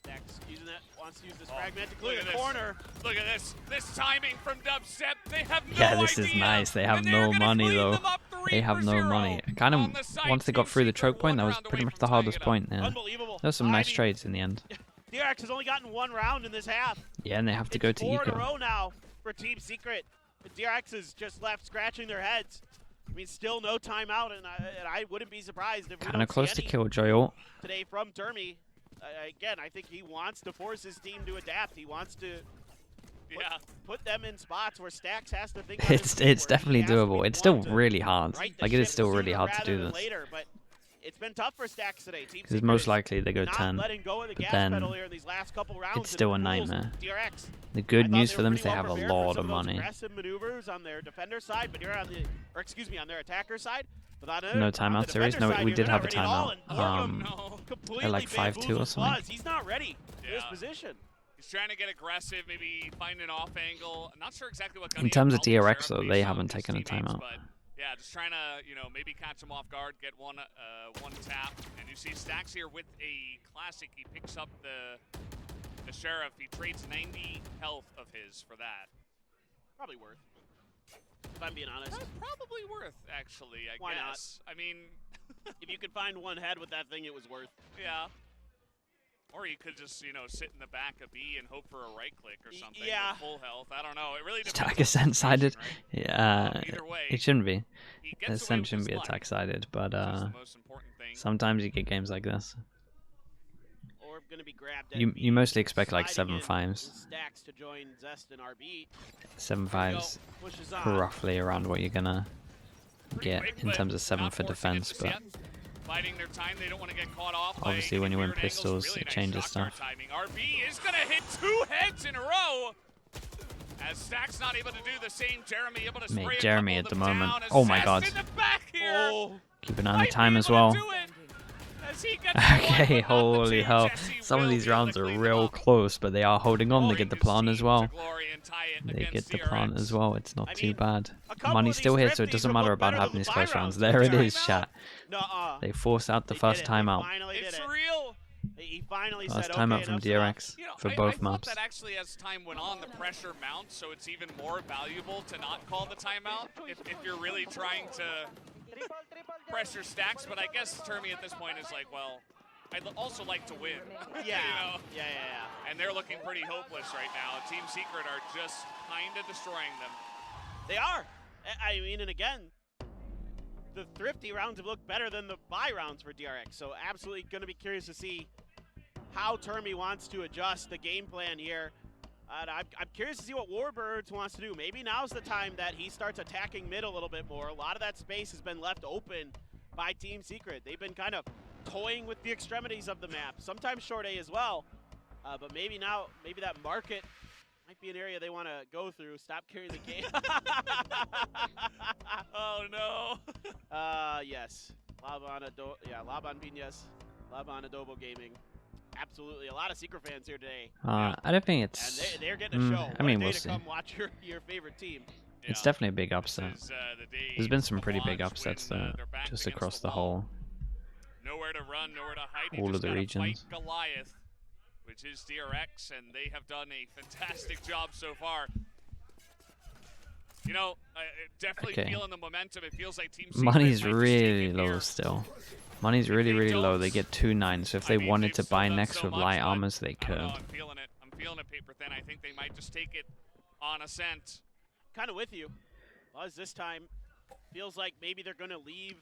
Stacks using that, wants to use this Oh, fragment to look clear at the this. corner. Look at this. This timing from Dubstep. They have no Yeah, this is idea, nice. They have and they're no gonna money, clean though. them up They have no 3-0 money. Kind on of, the site. once they got Team through the Secret choke point, that one was round pretty away much from the tying hardest it up. point. Yeah. Unbelievable. There's some nice Timing. trades in the end. DRX has only gotten 1 round in this half. Yeah, and they have to go It's to 4 in a eco. row now for Team Secret. The DRX is just left scratching their heads. I mean, still no timeout, and I wouldn't be surprised if we Kind don't of close see to any Killjoy ult. today from Termi. Again, I think he wants to force his team to adapt. He wants to put them in spots where Stacks has to think on his feet, It's where he definitely has to be doable. It's one still to really hard. right the Like, it is ship still really sooner hard to rather do than this. later, but it's been tough for Stacks today. Team Because Secret most is likely they go not 10. letting go of the but gas then pedal here in these last couple rounds. it's still a and it rules nightmare. DRX. The I good thought news they for were them pretty is they well have a prepared for lot some of those money. aggressive maneuvers on their defender side, but you're on the, or excuse me, on their attacker side. But No on timeout the series? defender No, side, we you're did not have a ready at all, timeout. and no. completely like 5-2 or bamboozles something. Buzz. He's not ready for this Yeah. position. He's trying to get aggressive, maybe find an off angle. I'm not sure exactly what gun In he terms had. of Probably DRX, Sheriff though, based they on haven't his taken a teammates, timeout. But yeah, just trying to, maybe catch him off guard, get one tap. And you see Stacks here with a classic. He picks up the Sheriff. He trades 90 health of his for that. Probably worth. If I'm being honest. That's probably worth, actually, I Why not? guess. I mean, If you could find one head with that thing, it was worth. yeah. Or you could just, sit in the back of B and hope for a right click or something Yeah. with full health. I don't know. It really depends. Attack on the Ascent sided. situation, Yeah, Either way, it shouldn't be. he gets away Ascent with shouldn't his be life, attack sided, but which is the most important thing. sometimes you get games like this. Or going to be grabbed at You B, mostly expect like sliding 7 in 5s. with Stacks to join Zest and RB. 7 5s, Pushes on. roughly around what you're gonna Pretty get quick, in but terms of 7 not for forcing it defense, just but yet. Biding their time, they don't want to get caught off by obviously when you win weird angles. pistols, Really it nice changes shotgun stuff. timing. RB is gonna hit 2 heads in a row. As Stack's not able to do the same, Jeremy able to spray Mate, a Jeremy couple at of the them moment. down. As Oh my Zest god. in the back here. Oh, Keep an eye on Might the time be as able well. to do it. As he gets the one, Okay, but not the holy two. hell. Jesse Some of will these be able to rounds are clean them real up. close, but they are holding on. They Holding get the his plan team as to well. glory and tie it They against get the plan DRX. as well. It's not I too mean, bad. a couple Money's of still these here, so it thrifties doesn't would matter look about better having than these the close buy rounds. rounds. There it Timeout. is, chat. Nuh-uh. They force out the They first did it. They timeout. finally did It's it. real. He finally First said, timeout okay, from enough's enough. DRX You know, for I both thought maps. that actually as time went on, the pressure mounts, so it's even more valuable to not call the timeout if you're really trying to pressure Stacks. But I guess Termi at this point is like, well, I'd also like to win. Yeah. You know? Yeah. And they're looking pretty hopeless right now. Team Secret are just kind of destroying them. They are. I mean, and again, the thrifty rounds have looked better than the buy rounds for DRX. So absolutely going to be curious to see how Termi wants to adjust the game plan here. And I'm curious to see what Warbirds wants to do. Maybe now's the time that he starts attacking mid a little bit more. A lot of that space has been left open by Team Secret. They've been kind of toying with the extremities of the map, sometimes short A as well. But maybe now, maybe that market might be an area they want to go through. Stop carrying the game. Oh no. Yes. Laban Piñas, Laban Adobo Gaming. Absolutely, a lot of Secret fans here today. I don't think it's. And they're getting a show. I mean, What a we'll day to see. come watch your favorite team. It's definitely a big upset. This is, the day There's been some to pretty big watch upsets when, though, they're back just against across the wall. whole. Nowhere to run, nowhere to hide. All You of just the gotta regions. Fight Goliath, which is DRX, and they have done a fantastic job so far. You know, definitely Okay. feeling the momentum. It feels like Team Secret Money's might just take really it low here. still. Money's really, really low. They get 2-9, so if they wanted to buy next with light armors, they I could. don't know, I'm feeling it. I'm feeling it, Paper Thin. I think they might just take it on Ascent. Kind of with you. Buzz this time feels like maybe they're going to leave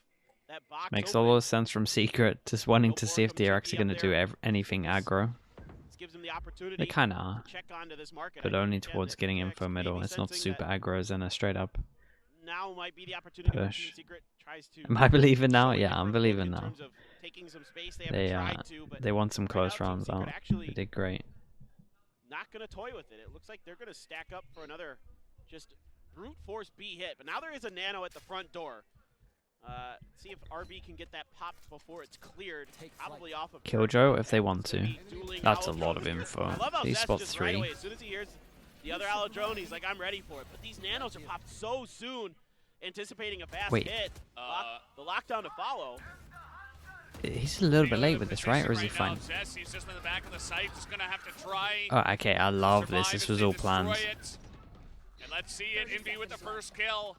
that box Makes a open. lot of sense from Secret, just wanting Go to for see it if from DRX are Chippy going to up do there. anything aggro. This gives them the opportunity They kind of are, to check onto this market. but I only think, again, towards that getting DRX info may be middle. It's not sensing super that aggro, and a straight up. now might be the opportunity when Push. Team Secret tries to. Am I believing now? show a Yeah, different I'm look believing in now. terms of taking some space. They They haven't tried to, but they want some right close now, Team rounds Secret out. actually They did great. not going to toy with it. It looks like they're going to stack up for another just brute force B hit. But now there is a nano at the front door. See if RB can get that popped before it's cleared. Probably off of Killjoy if they want to. dueling That's a Allo lot of drones. info. I love how He Zest spots just right 3. away, as soon as he hears the other Allo drone, he's like, I'm ready for it. But these nanos are popped so soon, anticipating a fast Wait. hit. The lockdown to follow. He's a little bit late with this, right? Or is he fine? Zest, he's just in the back of the site, just gonna have to try. Oh, okay. I love this. survive This as was they all destroy planned. it. And let's see it. Envy with the first kill.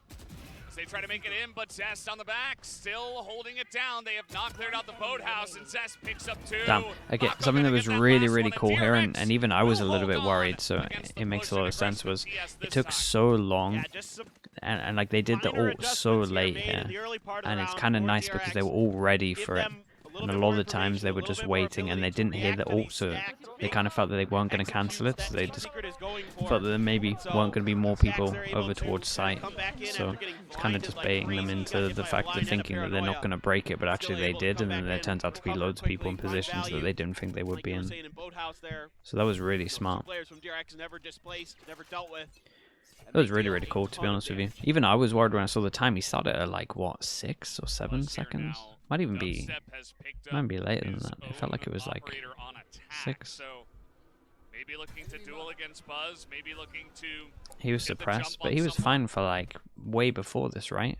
As they try to make it in, but Zest on the back, still holding it down. They have not cleared out the boathouse, and Zest picks up 2. Damn. Okay, Mako something that gonna was get that really, last really one, cool here, and DRX even I was a will little bit hold worried, on so against the it makes a push lot and of sense, aggressive was TS it this took time. so long, Yeah, just some and like they did the minor ult so adjustments here late made here, in the early part of the and it's round kind of for nice because they DRX. were all ready Give for it. them a And little a bit lot more of the times they information, were a little just bit more waiting and they ability to didn't hear the react to ult, these so stacked they kind of felt that they weren't going to cancel it, so they Team just Secret is going for. thought that there maybe So, weren't going to be more stacks people they're able over to towards site. come back in So after getting it's kind of blinded just like baiting them crazy. Got into hit the by a fact blind of and a thinking that they're not paranoia. going to break it, but Still actually they able to did, come and then back there in, turns out to be recover loads of people in quickly, find positions that value. they didn't think they would Like be you were in. saying in Boathouse there, So that was really those smart. players from DRX never displaced, never dealt with. And That was they really, deal really a cool, to be ton of honest with you. damage. Even I was worried when I saw the time. He started at like, what, 6 or 7 Buzz here seconds? now. Might even be, Dubstep has picked might up be later than his that. It felt like it own was like operator on attack, 6. So maybe looking to duel against Buzz, maybe looking to He was get the suppressed, jump but on he was someone. fine for like way before this, right?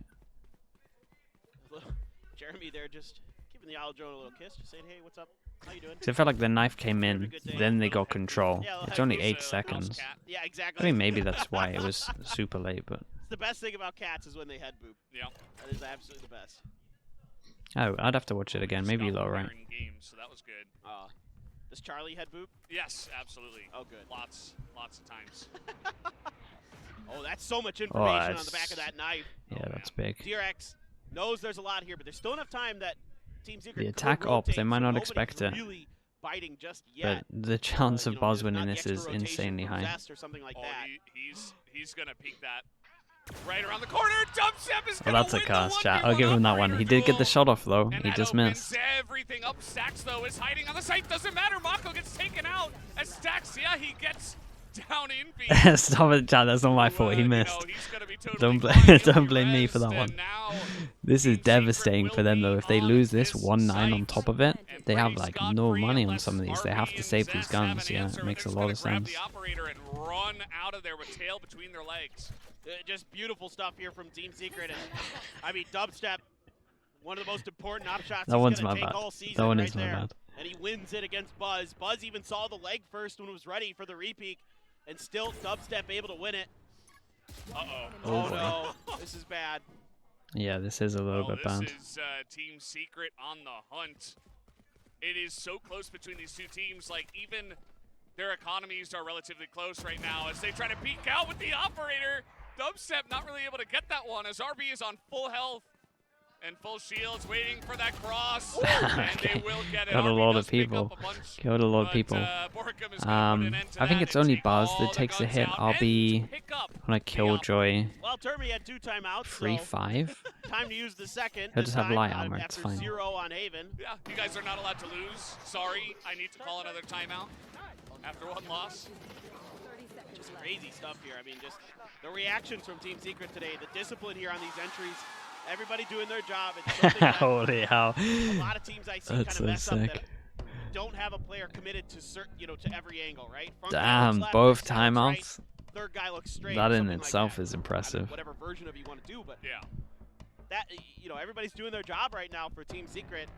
Jeremy there just giving the Owl Drone a little kiss, just saying, hey, what's up? How you doing? So it felt like the knife came in, then they got control. Yeah, It's like only this, 8 house seconds. cat. Yeah, I exactly. mean, maybe that's why it was super late, but It's the best thing about cats is when they head boop. Yeah. That is absolutely the best. oh, I'd have to watch it again. Maybe low, right? In game, so that was good. Does Charlie head boop? Yes, absolutely. Oh, good. Lots of times. Oh, that's so much information on the that's- back of that knife. Yeah, Oh, that's big. DRX knows there's a lot here, but there's still enough time that Team Secret The could attack op, rotate, they might so not nobody's expect it. really biting just yet. But the chance You of know, Buzz there's winning not the this extra is rotation insanely from high. Zest or something like Oh, that. he's gonna peek that right around the corner. Dubstep is Oh, gonna that's a win the cast, chat. 1v1 I'll give him that one. operator He did get the duel. shot off, though. And He that just opens missed. everything up. Stax, though, is hiding on the site. Doesn't matter. Mako gets taken out. As Stax, yeah, he gets down in B. Stop it, chat. That's not my fault. He You know, missed. he's gonna be totally Don't fine. blame- He'll don't be blame me for that rezzed, one. and now This is Team Secret devastating will for them, be though. If they on lose this this 1-9 on site. top of it, And they have pretty like no scot-free money on unless some of these. They RB have to and save these Zest have guns. an Yeah, answer. it They're makes a just lot gonna of grab sense. the operator and run out of there with tail between their legs. Just beautiful stuff here from Team Secret. And I mean, Dubstep, one of the most important op shots That he's one's gonna my take bad. all season That one right is my there. bad. And he wins it against Buzz. Buzz even saw the leg first when it was ready for the repeat, and still Dubstep able to win it. Uh-oh. Oh, boy. No, this is bad. Yeah, this is a little bit this bad. is Team Secret on the hunt. It is so close between these two teams. Like, even their economies are relatively close right now as they try to peek out with the operator. Dubstep not really able to get that one as RB is on full health. And full shields waiting for that cross. And Okay. they will get it. Got a Arby lot does of pick people. up a bunch, Killed a lot of but, people. Borkum is gonna put an end to I think that it's and only take Buzz all that the takes a guns hit. out I'll and be pick up on a the Killjoy Well, Termy had 2 timeouts. 3-5. So time to use the second. He'll this just have time, light armor, it's after fine. 0 on Haven. Yeah, you guys are not allowed to lose. Sorry, I need to call another timeout after 1 loss. Just crazy stuff here. I mean, just the reactions from Team Secret today, the discipline here on these entries, everybody doing their job. It's something that Holy hell. a lot of teams I see kind That's of so mess up sick. that don't have a player committed to certain, to every angle, right? Front guy Damn, looks left, both next guy looks right, timeouts. third guy looks straight. That in something like itself that. is I don't know, impressive. whatever version of you want to do, but Yeah. that everybody's doing their job right now for Team Secret.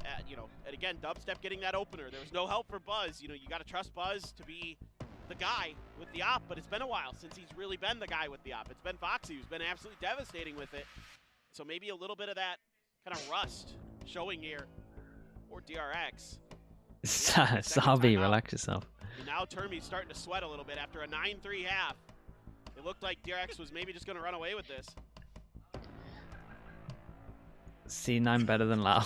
And again, Dubstep getting that opener. There was no help for Buzz. You got to trust Buzz to be the guy with the op, but it's been a while since he's really been the guy with the op. It's been Foxy who's been absolutely devastating with it. So maybe a little bit of that kind of rust showing here for DRX. Sabi, relax yourself. And now Termy's starting to sweat a little bit after a 9-3 half. It looked like DRX was maybe just going to run away with this. C9 better than Loud.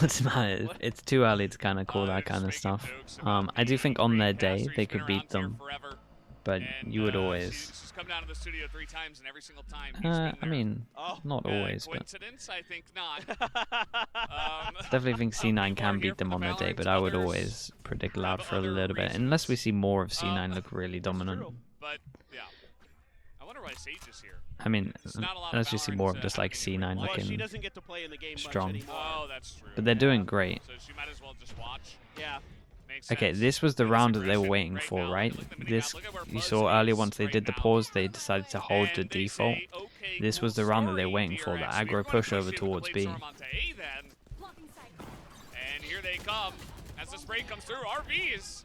It's too early to kind of call that kind of stuff. I do think on their day they could beat them, but you would always. She's come down to the studio 3 times, and every single time I mean, not always, but coincidence? I think not. definitely think C9 can beat them on their day, but I would always predict Loud for a little bit, unless we see more of C9 look really dominant. But yeah, I wonder why Sage is here. I mean, unless we see more of just like C9 Well, she looking doesn't get to play in the game strong. much anymore. Oh, that's true. But they're doing great. So she might as well just watch. Yeah. Makes Okay, sense. this was the That's round that they aggressive were waiting right for, now. right? Look at the minimap. This, Look at where you Buzz saw is earlier once they right did the now. pause, they decided to hold the And they default. say, okay, This was cool the round that they story, were waiting for, the DRX. aggro We're gonna push push over you the towards B. Flamestorm onto A then. And here they come. As the spray comes through, RB's.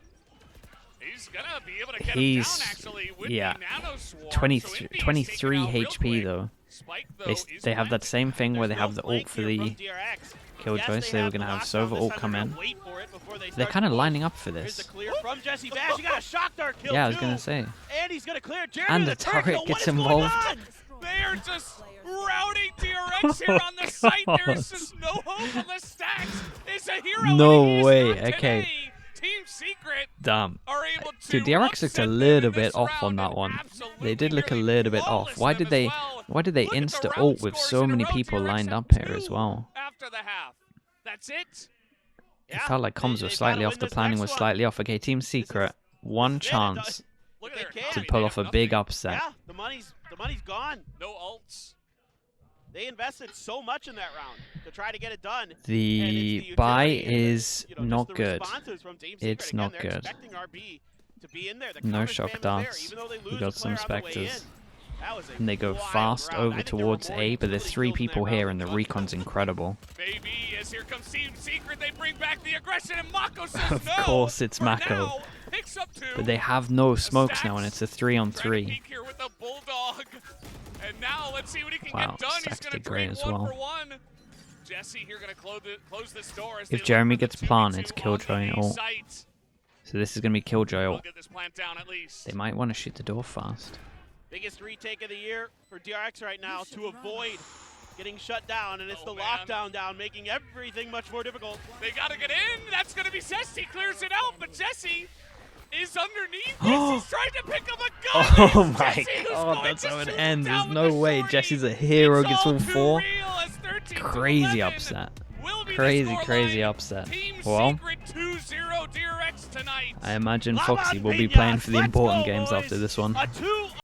He's gonna be able to get him down actually with yeah, the nano swarm. 23 HP though. They have that same thing where they have the ult for the Killjoy, so they were going to have Sova ult come in. They're kind of lining up for this. Yeah, I was going to say. And he's going to clear And the turret gets involved. They are just routing DRX here on the site. There is just no hope on the stacks. It's a hero. No way. Okay. Team Secret Damn. are able to Dude, DRX looked a little bit off on that one. They did look a little bit off. Why did they insta ult with so many people lined up here as well? After the half. That's it. It felt like comms were slightly off, the planning was slightly off. Okay, Team Secret, one chance to pull off a big upset. Yeah, the money's gone. No ults. They invested so much in that round to try to get it done. The buy is not good. It's not good. No shock darts. We got some Spectres. And they go fast over towards A, but there's 3 people here and the recon's incredible. Maybe as here comes Team Secret, they bring back the aggression and Mako says Of course it's Mako. But they have no smokes now and it's a 3-on-3. And now let's see what he can Wow, get done. He's Stacks going to did great trade as 1 well. for 1. Jesse here going to close this door. If Jeremy gets plant, it's Killjoy ult. So this is going to be Killjoy ult. They might want to shoot the door fast. Biggest retake of the year for DRX right now to avoid getting shut down, and it's the lockdown down, making everything much more difficult. They got to get in. That's going to be Jesse. Clears it out, but Jesse is underneath this. He's trying to pick up a gun. Oh my god, that's how it ends. There's no way. Jesse's a hero, gets all 4. Crazy upset. Crazy upset. Well, I imagine Foxy will be playing for the important games after this one.